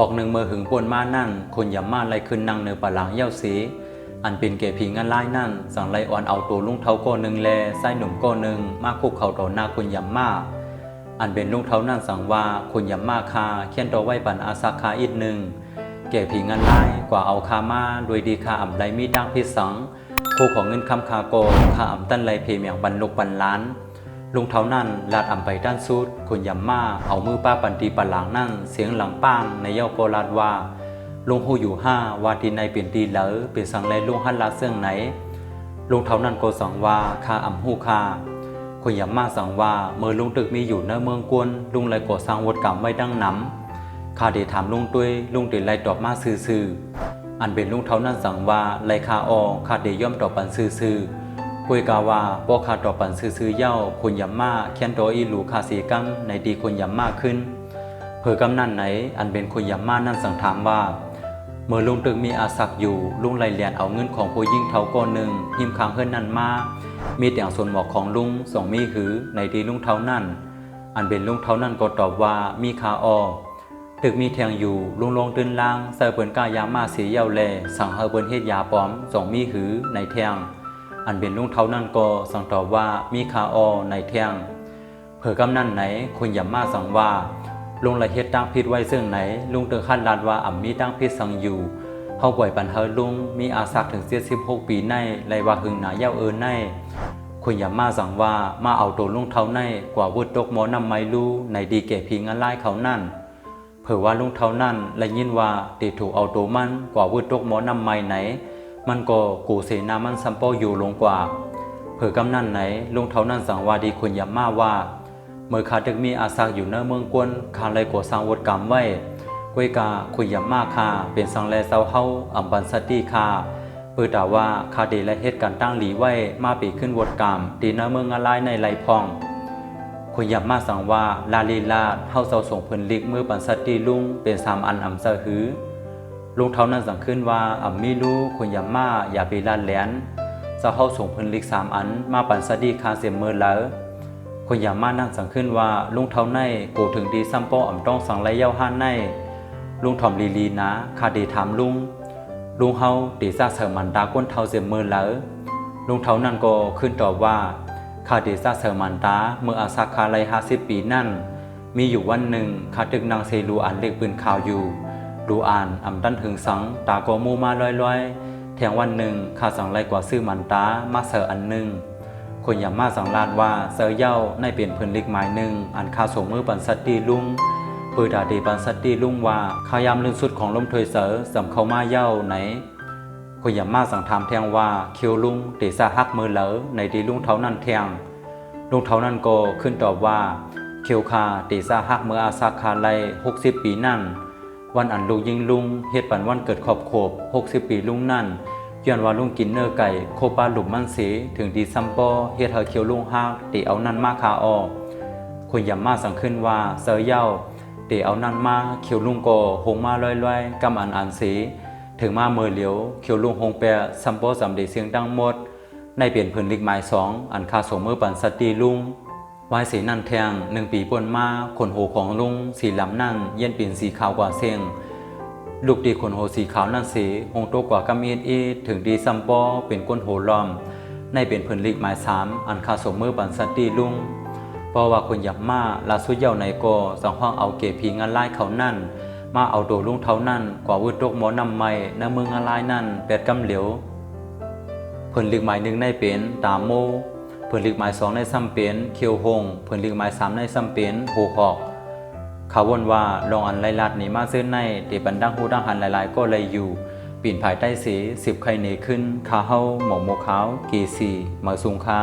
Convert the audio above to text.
ปอกหนึ่งเมื่อหึงปวนมานั่นคนยำมาไล่ขึ้นนั่งเนื้อปะหลังเย้าสีอันเป็นเกผีงานไล่นั่นสั่งไล่อ่อนเอาตัวลุงเท้าก้อนหนึ่งแลไส้หนุ่มก้อนหนึ่งมาคุกเข่าต่อหน้าคนยำมาอันเป็นลุงเท้านั่นสั่งว่าคนยำมาคาเขียนตัวไว้ปันอาสาคาอีกหนึ่งเกผีงานไล่กว่าเอาคามาโดยดีคาอ่ำไล่มีดังพิสังคู่ของเงินคำคาโกคาอ่ำตั้นไล่เพมอย่างบรรลุปันล้านลุงเท้านั่นลาดอ่ำไปด้านสุดคนยำมาเอามือป้าปันตีปันหลังนั่นเสียงหลังป้างในเย้าโกลาดว่าลุงหูอยู่5ว่าที่ในเป็นดีเหลอเป็นสังไลลุงฮันลาเสื่องไหนลุงเท้านั่นโกสังว่าคาอ่ำหูคาคนยำมาสังว่าเมื่อลุงตึกมีอยู่ในเมืองกวนลุงไลก่อสร้างวัดกรรมไว้ดังน้ำคาเดถามลุงตุ้ยลุงติไลตอบมาซื่ออันเป็นลุงเท้านั่นสังว่าไลคาออคาเดย่อมตอบปันซื่อกุยกาว่าปอคาตอบปันซื่อเย้าคนยำมาเขียนตัวอีหลูคาเสียกัมในดีคนยำมาขึ้นเผื่อกำนั่นไหนอันเป็นคนยำมานั่นสั่งถามว่าเมื่อลุงตึกมีอาศักอยู่ลุงไล่เลียนเอาเงินของผู้ยิ่งเท่าก้อนหนึ่งหิมค้างเฮิรนนั่นมามีแต่ส่วนหมอกของลุงส่งมีหือในดีลุงเท่านั่นอันเป็นลุงเท่านั่นก็ตอบว่ามีคาออตึกมีแทงอยู่ลุงลงตื่นล่างเสือเปิ่นกายามาเสียเย้าแลสั่งเฮาเปิ่นเฮ็ดยาปลอมส่งมีหือในแทงอันเป็นลุงเท่านั่นก็สั่งตอบว่ามีคาออในแทงเผื่อกำนั่นไหนคนยำมาสั่งว่าลุงละเฮ็ดตั้งพิษไว้ซึ่งไหนลุงตึกขั้นลาดว่าอ่ำมีตั้งพิษสั่งอยู่เฮาป่วยปันเฮาลุงมีอาศักถึง76 ปีในไลว่าหึงหนาเย้าในคนยำมาสั่งว่ามาเอาตัวลุงเท่าในกว่าวุดตกหมอนำไม้ลู่ในดีเกพิงอันไล่เขานั่นเผื่อว่าลุงเท่านั่นและยินว่าติดถูกเอาตัวมันกว่าวุดตกหมอนำไม้ไหนมันก็กูเสนามันซัมโปอยู่ลงกว่าเผื่อกำนั่นไหนลุงเท่านั่นสั่งว่าดีคนยำมาว่าเมื่อข้าตึกมีอาศักอยู่ในเมืองกวนข้าเลยก่อสร้างวัดกรรมไว้กุยกาคุยยำมาคาเป็นสังแลเซาเฮาอัมบันสติคาเปิดด่าว่าคาเดและเหตุการตั้งหลีไว้มาปีขึ้นวัดกรรมตีในเมืองอะไรในไหลพองคุยยำมาสั่งว่าลาลีลาเฮาเซาส่งเพิ่นลิกมือปันสติลุงเป็น3 อันอัมเซอหือลุงเท่านั้นสั่งขึ้นว่าอัมมีรู้คุยยำมาอย่าไปลาดแหลนเซาเฮาส่งเพิ่นลิก3 อันมาปันสติคาเสียมือแล้วคนยำมานั่นสั่งขึ้นว่าลุงเท่าในกูถึงดีซัมโปอ่ำต้องสั่งไรเย้าห้านในลุงถ่อมลีนะคาเดถามลุงเฮาตีซาเสมันตาก้นเท่าเสียมือแล้วลุงเท่านั่นก็ขึ้นตอบว่าคาเดซาเสมันตาเมื่ออาศักคาไล50 ปีนั่นมีอยู่วันหนึ่งคาตึกนางเซรูอ่านเลขปืนข่าวอยู่ดูอ่านอ่ำดันถึงสังตาโกมูมาลอยแทงวันหนึ่งคาสั่งไรกว่าซื้อมันตามาเสอันหนึ่งคนยำมาสังลาดว่าเซอเย้าในเปลี่ยนเพิ่นลิกหมายหนึ่งอันคาส่งมือปันสตีลุงปืดาดีปันสตีลุงว่าขายามลื่นสุดของลมถวยเสอสำเข้ามาเย้าไหนคนยำมาสั่งถามแทงว่าเคียวลุงเตซาฮักมือเหลอในดีลุงเท่านั้นแทงลุงเท่านั้นก็ขึ้นตอบว่าเคียวคาเตซาฮักเมื่ออาซาคาไล60 ปีนั่นวันอันลูกยิงลุงเฮ็ดปันวันเกิดขอบ60 ปีลุงนั่นย้อนว่าลุงกินเนื้อไก่โคปาหลุมมันเสถึงดีซัมปอเฮ็ดเฮาเคียวลุงฮักตีเอานั่นมาคาออคนยำมาสั่งขึ้นว่าเซอเย้าตีเอานั่นมาเคียวลุงโกหงมาลอยกำอันเสถึงมาเมื่อเหลียวเคียวลุงหงแปะซัมปอสำเดเสียงดังหมดในเปลี่ยนเพิ่นลิกหมาย2อันคาส่งมือปันสตีลุงวายสีนั่นแทง1 ปีป่นมาขนโหของลุงสีลำนั่นเย็นปีนสีขาวกว่าเสียงลูกดีขนโหสีขาวนั่นสีหงโตกว่ากำอีถึงดีซัมปอเป็นก้นโหล้อมในเป็นเพิ่นลิกหมาย3อันคาส่งมือปันสตีลุงเพราะว่าคนหยับมาลาสุดเย้าในก็สังห้องเอาเก็บผีงานไล่เขานั่นมาเอาตัวลุงเท่านั่นกว่าวุดตกหมอนำไม้ในเมืองงานไล่นั่น8 กำเหลียวเพิ่นลิกหมาย1ในเป็นตาโมเพิ่นลิกหมาย2ในซ้ำเป็นเคียวหงเพิ่นลิกหมาย3ในซ้ำเป็นโหหอกเขาวนว่าลองอันไล่ลัดนี่มาซื้อในเตบันดังหูดังหันหลายๆก็เลยอยู่ปีนภายใต้สี10 ไข่เนขึ้นคาเฮาหมอกโมขาวกีสีมาสุงคา